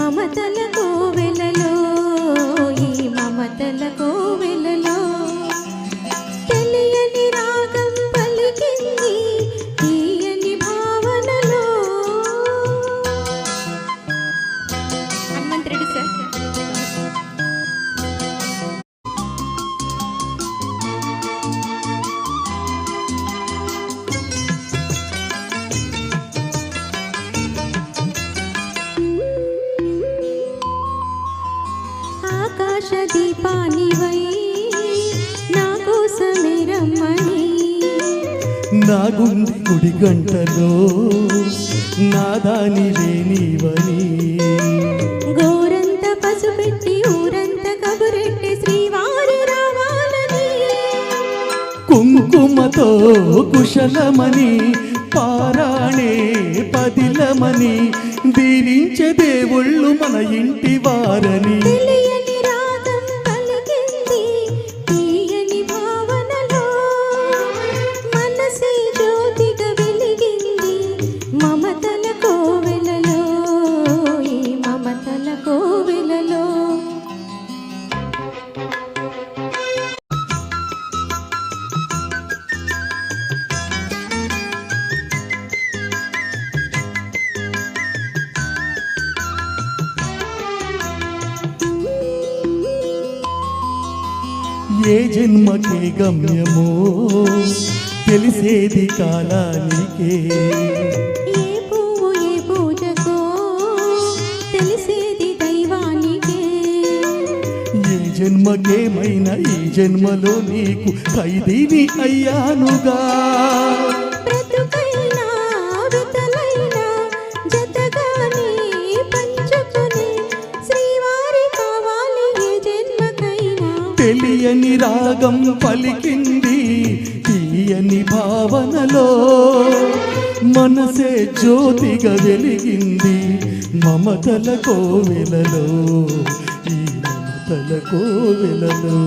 మమతల కోవెలలో ఈ మమతల కోవెలలో తెలియని రాగం పలికింది తీయని భావనలో. హనుమంతుడు సార్. ఆకాశ దీపానివై నా కోసమే రమ్మని నా గుండె గుడి గంటలో నాదానివే నీవని గోరంత పసుపెట్టి ఊరంత కబురెట్టి శ్రీవారు రావాలని కుంకుమతో కుశలమని పారాణే పదిలమని దీవించే దేవుళ్ళు మన ఇంటి వారని తెలియని రాగం పలికింది తీయని భావనలో మనసే జ్యోతిగా వెలిగింది మమతల కోవెలలో ఈ మమతల కోవెలలో. ఏ జన్మకే గమ్యమో తెలిసేది కాలానికే ఏ పువ్వు ఏ పూజకో తెలిసేది దైవానికే ఏ జన్మకేమైనా ఈ జన్మలో నీకు ఖైదీని అయ్యానుగా బ్రతుకైనా వితలైనా జతగానే పంచుకుని శ్రీవారి కావాలి ఏ జన్మకైనా. తెలియని రాగం పలికింది తీయని భావనలో మనసే జ్యోతిగా వెలిగింది మమతల కోవెలలో ఈ మమతల కోవెలలో.